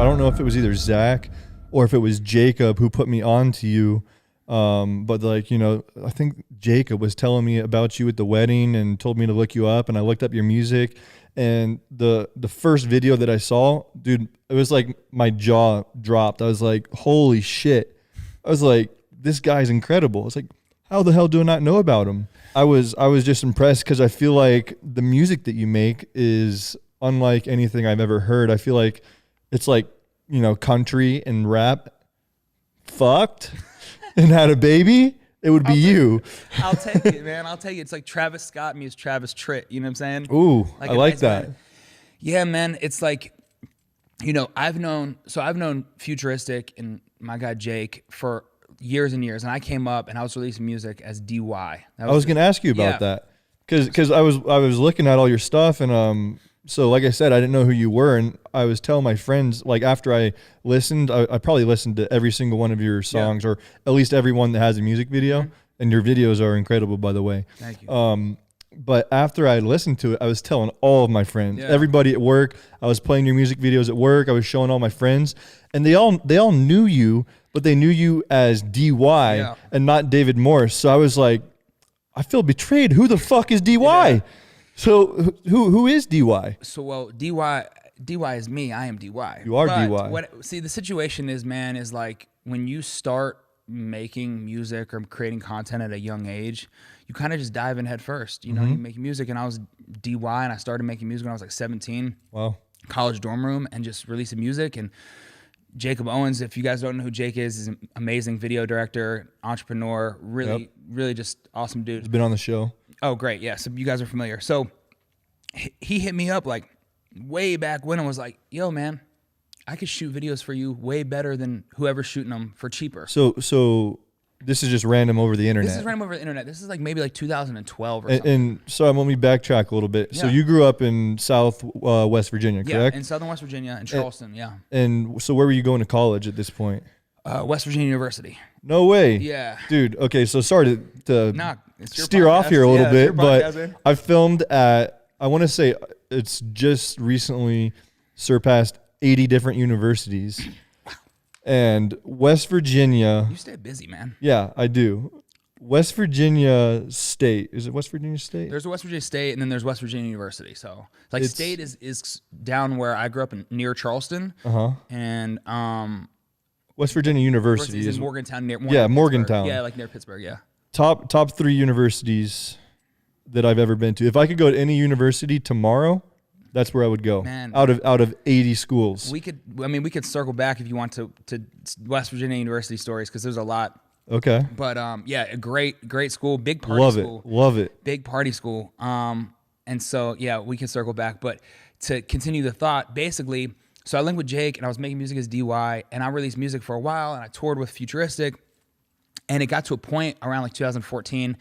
I don't know if it was either Zach or if it was Jacob who put me on to you. But like, you know, I think Jacob was telling me about you at the wedding and told me to look you up, and I looked up your music, and the first video that I saw, dude, it was like my jaw dropped. I was like, holy shit. I was like, this guy's incredible. It's like, how the hell do I not know about him? I was just impressed because I feel like the music that you make is unlike anything I've ever heard. I feel like it's like, you know, country and rap fucked and had a baby. It would be you. I'll take it, man. I'll take it. It's like Travis Scott meets Travis Tritt. You know what I'm saying? Ooh, I like that. Man. Yeah, man. It's like, you know, I've known Futuristic and my guy Jake for years and years, and I came up and I was releasing music as DY. I was going to ask you about that because I was looking at all your stuff, and so like I said, I didn't know who you were, and I was telling my friends, like after I listened, I probably listened to every single one of your songs, or at least every one that has a music video, and your videos are incredible, by the way. Thank you. But after I listened to it, I was telling all of my friends, everybody at work. I was playing your music videos at work. I was showing all my friends, and they all knew you, but they knew you as DY and not David Morse. So I was like, I feel betrayed. Who the fuck is DY? Yeah. So who is DY? So well, DY is me. I am DY. You are DY. See, the situation is, man, is like when you start making music or creating content at a young age, you kind of just dive in head first. You know, you make music, and I was DY, and I started making music when I was like 17. Wow. College dorm room, and just releasing music. And Jacob Owens, if you guys don't know who Jake is an amazing video director, entrepreneur, really just awesome dude. He's been on the show. Oh, great. Yeah, so you guys are familiar. So he hit me up like way back when and was like, yo, man, I could shoot videos for you way better than whoever's shooting them for cheaper. So this is just random over the internet. This is random over the internet. This is like maybe like 2012 or something. And so let me backtrack a little bit. Yeah. So you grew up in South West Virginia, correct? Yeah, in Southern West Virginia, in Charleston, And so where were you going to college at this point? West Virginia University. No way. Yeah. Dude, okay, so sorry to steer podcast. off here a little bit, but man. I filmed at, I want to say it's just recently surpassed 80 different universities. And West Virginia. You stay busy, man. Yeah, I do. West Virginia State. Is it West Virginia State? There's a West Virginia State, and then there's West Virginia University. So, like, State is down where I grew up near Charleston. And West Virginia University is in Morgantown. Morgantown. Yeah, like near Pittsburgh. Yeah. Top 3 universities that I've ever been to. If I could go to any university tomorrow, that's where I would go. Man, out of 80 schools. We could circle back if you want to West Virginia University stories, because there's a lot. Okay. But yeah, a great school, big party school. Love it. Big party school. And so yeah, we can circle back. But to continue the thought, basically, so I linked with Jake, and I was making music as DY, and I released music for a while, and I toured with Futuristic, and it got to a point around like 2014.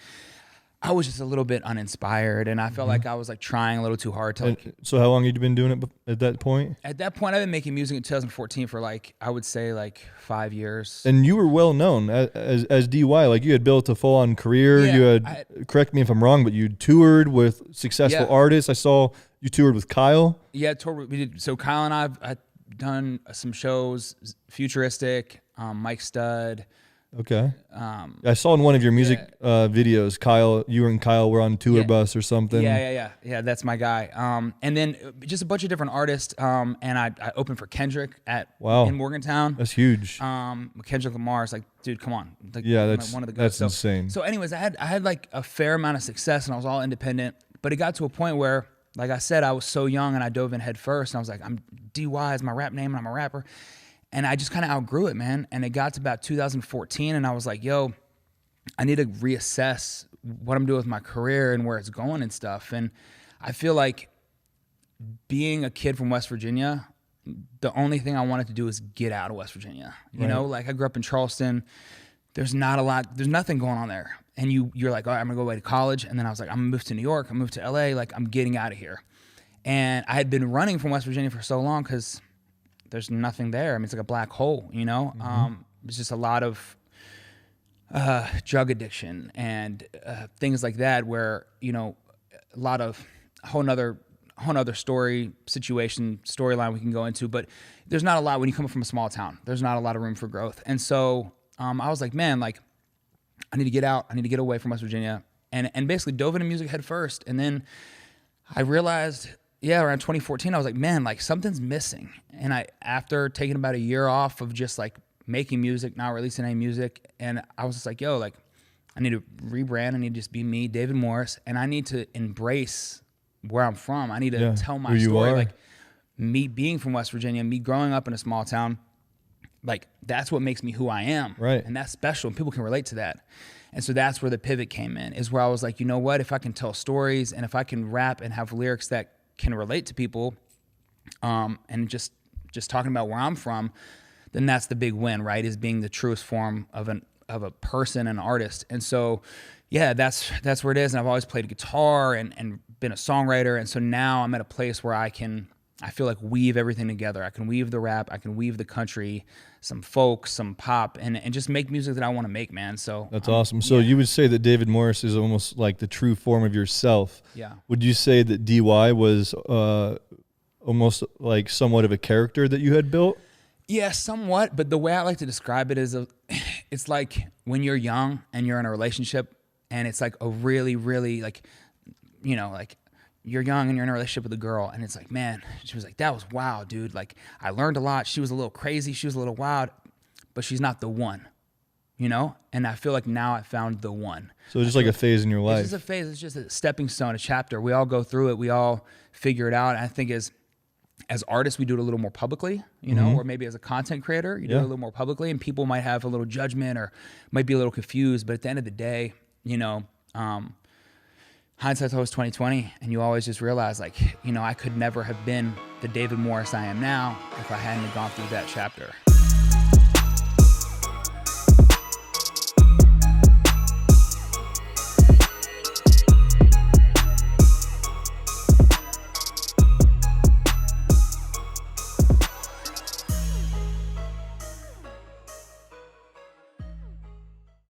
I was just a little bit uninspired, and I felt like I was like trying a little too hard to. So how long had you been doing it at that point? At that point, I've been making music in 2014 for like, I would say like 5 years. And you were well known as DY. Like you had built a full on career. Yeah, you had, correct me if I'm wrong, but you toured with successful artists. I saw you toured with Kyle. Yeah, we did. So Kyle and I've done some shows, Futuristic, Mike Stud. Okay. I saw in one of your music videos, Kyle, you and Kyle were on tour bus or something. Yeah, that's my guy. And then just a bunch of different artists. And I opened for Kendrick in Morgantown. That's huge. Kendrick Lamar is like, dude, come on. Like, that's one of the guys. That's insane. So anyways, I had like a fair amount of success, and I was all independent. But it got to a point where, like I said, I was so young, and I dove in head first. And I was like, I'm DY is my rap name, and I'm a rapper. And I just kind of outgrew it, man. And it got to about 2014, and I was like, yo, I need to reassess what I'm doing with my career and where it's going and stuff. And I feel like being a kid from West Virginia, the only thing I wanted to do is get out of West Virginia. You know, like I grew up in Charleston. There's nothing going on there. And you're like, all right, I'm gonna go away to college. And then I was like, I'm gonna move to New York. I'm gonna move to LA. Like, I'm getting out of here. And I had been running from West Virginia for so long because there's nothing there. I mean, it's like a black hole, you know? It's just a lot of drug addiction and things like that where, you know, a whole nother whole other storyline we can go into, but there's not a lot when you come from a small town. There's not a lot of room for growth. And so I was like, man, like I need to get out. I need to get away from West Virginia, and basically dove into music head first. And then I realized, around 2014, I was like, man, like something's missing. And after taking about a year off of just like making music, not releasing any music, and I was just like, yo, like I need to rebrand. I need to just be me, David Morris, and I need to embrace where I'm from. I need to tell my story, like me being from West Virginia, me growing up in a small town. Like that's what makes me who I am. Right. And that's special. And people can relate to that. And so that's where the pivot came in, is where I was like, you know what, if I can tell stories and if I can rap and have lyrics that can relate to people, and just talking about where I'm from, then that's the big win, right? Is being the truest form of a person, an artist. And so, yeah, that's where it is. And I've always played guitar and been a songwriter. And so now I'm at a place where I feel like weave everything together. I can weave the rap, I can weave the country, some folk, some pop, and just make music that I want to make, man. So that's awesome. So you would say that David Morris is almost like the true form of yourself. Yeah. Would you say that DY was almost like somewhat of a character that you had built? Yeah, somewhat. But the way I like to describe it is it's like when you're young and you're in a relationship and it's like a really, really like, you know, like you're young and you're in a relationship with a girl and it's like, man, she was like, that was wild, dude. Like I learned a lot. She was a little crazy. She was a little wild, but she's not the one, you know? And I feel like now I found the one. So it's just like a phase in your life. It's just a phase. It's just a stepping stone, a chapter. We all go through it. We all figure it out. And I think as artists, we do it a little more publicly, you know, or maybe as a content creator, you do it a little more publicly and people might have a little judgment or might be a little confused. But at the end of the day, you know, hindsight's always 2020, and you always just realize, like, you know, I could never have been the David Morris I am now if I hadn't gone through that chapter.